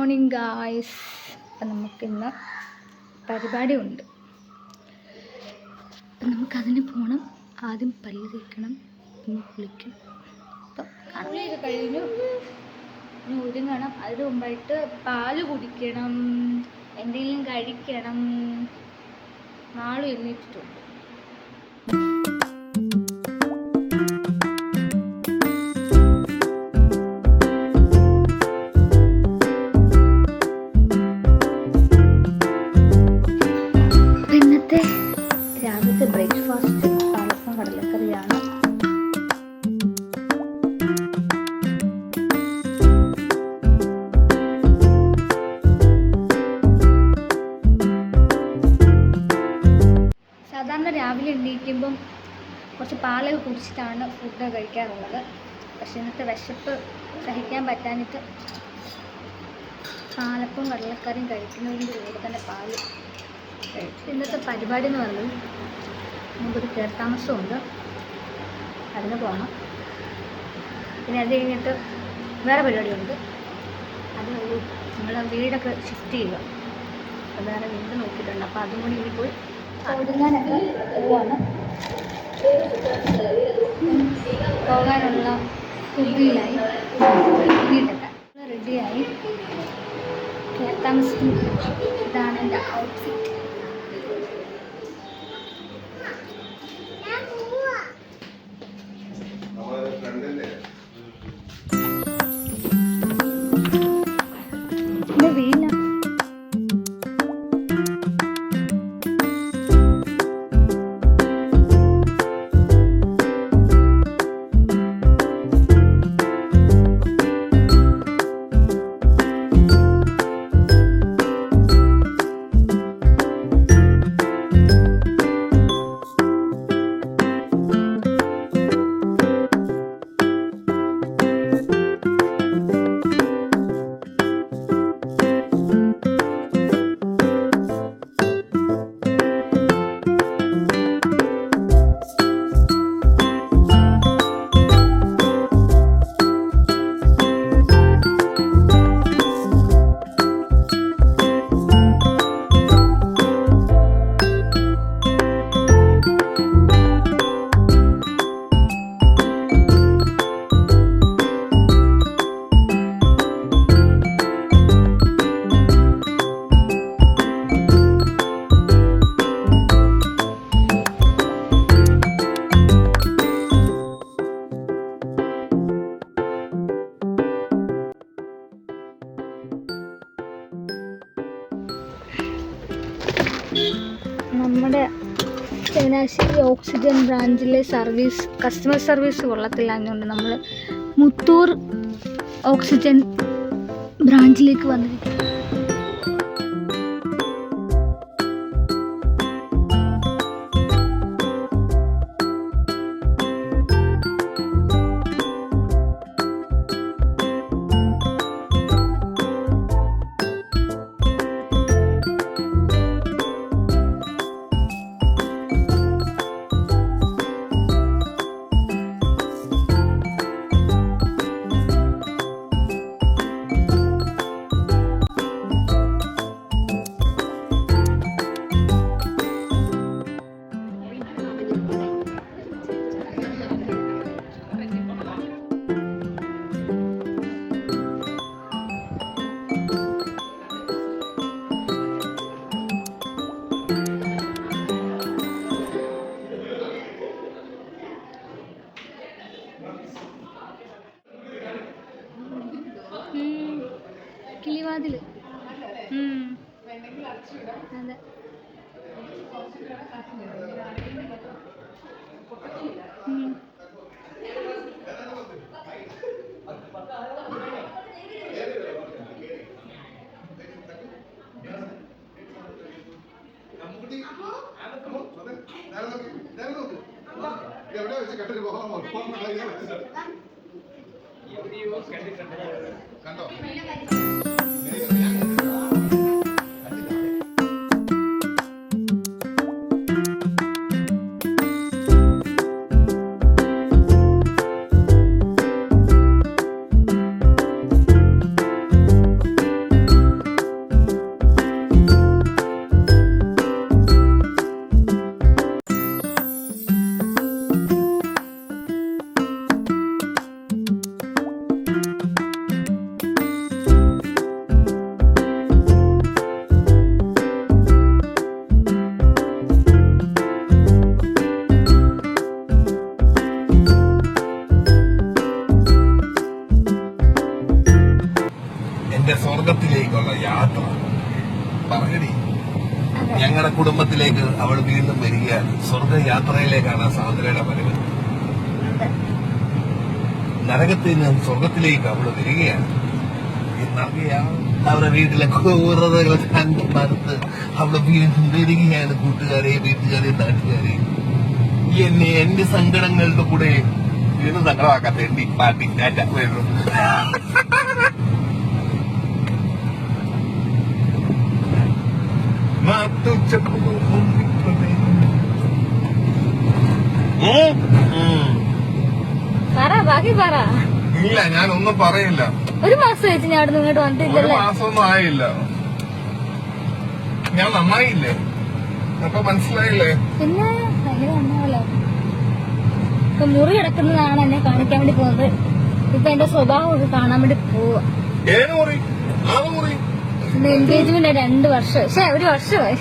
Morning guys. അപ്പം നമുക്കിന്ന് പരിപാടിയുണ്ട്. അപ്പം നമുക്കതിന് പോകണം. ആദ്യം പല്ല് തേക്കണം, പിന്നെ കുളിക്കണം. അപ്പം കുളിയൊക്കെ കഴിഞ്ഞു, ഇനി ഒരുങ്ങണം. അതിന് മുമ്പായിട്ട് പാല് കുടിക്കണം, എന്തെങ്കിലും കഴിക്കണം. നാളും എഴുന്നേറ്റിട്ടുണ്ട്. രാവിലത്തെ ബ്രേക്ക്ഫാസ്റ്റ് പാലപ്പം കടലക്കറിയാണ്. സാധാരണ രാവിലെ എണീക്കുമ്പം കുറച്ച് പാലൊക്കെ കുടിച്ചിട്ടാണ് ഫുഡ് കഴിക്കാറുള്ളത്. പക്ഷെ ഇന്നത്തെ വിശപ്പ് സഹിക്കാൻ പറ്റാഞ്ഞിട്ട് പാലപ്പം കടലക്കറിയും കഴിക്കുന്നതിൻ്റെ കൂടെ തന്നെ പാല്. ഇന്നത്തെ പരിപാടി എന്ന് പറയുന്നത് നമുക്കൊരു കയറിത്താമസമുണ്ട്, അതിന് പോകണം. പിന്നെ അത് കഴിഞ്ഞിട്ട് വേറെ പരിപാടിയുണ്ട്. അത് നമ്മളെ വീടൊക്കെ ഷിഫ്റ്റ് ചെയ്യുക. അപ്പോൾ വേറെ വീട് നോക്കിയിട്ടുണ്ട്. അപ്പോൾ അതും കൂടി ഇനി പോയി ഒതുങ്ങാനൊക്കെ പോവാണ്. പോകാനുള്ള ബുദ്ധിയിലായി, വീടൊക്കെ റെഡിയായി. കയറിത്താമസം. ഇതാണ് എൻ്റെ ഔട്ട്ഫിറ്റ്. വീണ നമ്മുടെ ചങ്ങനാശ്ശേരി ഓക്സിജൻ ബ്രാഞ്ചിലെ കസ്റ്റമർ സർവീസ് കൊള്ളത്തില്ലാഞ്ഞുകൊണ്ട് നമ്മൾ മുത്തൂർ ഓക്സിജൻ ബ്രാഞ്ചിലേക്ക് വന്നിരിക്കും. കിളിവാതിൽ. അതെ. കണ്ടോ? പറയണേ. ഞങ്ങളുടെ കുടുംബത്തിലേക്ക് അവൾ വീണ്ടും വരികയാണ്. സ്വർഗയാത്രയിലേക്കാണ് സാന്ദ്രയുടെ വരവ്. നരകത്തിൽ നിന്ന് സ്വർഗത്തിലേക്ക് അവള് വരികയാണ്. അവരുടെ വീട്ടിലെ ക്രൂരതകൾ മറുത്ത് അവള് വീണ്ടും വരികയാണ്. കൂട്ടുകാരെ, വീട്ടുകാരെ, നാട്ടുകാരെ, എന്നെ എന്റെ സങ്കടങ്ങളുടെ കൂടെ വീണ്ടും സങ്കടമാക്കാത്ത എണ്ണി പാട്ടി ടാറ്റ വരുന്നു. ഇല്ല, ഞാനൊന്നും പറയില്ല. ഒരു മാസം വെച്ച് ഞാൻ അവിടെ ഇങ്ങോട്ട് ഒരു വന്നിട്ടില്ലല്ലോ. മാസമൊന്നും ആയില്ല. ഞാൻ നന്നായില്ലേ? അപ്പൊ മനസ്സിലായില്ലേ? പിന്നെ ഭയങ്കര നന്നാവല്ലോ. ഇപ്പൊ മുറി കിടക്കുന്നതാണ് എന്നെ കാണിക്കാൻ വേണ്ടി പോകുന്നത്. ഇപ്പൊ എന്റെ സ്വഭാവം ഒക്കെ കാണാൻ വേണ്ടി പോവാ. ഏത് മുറി? ആ മുറി എൻഗേജ്മെന്റ് 2 വർഷം, ഒരു വർഷമായി.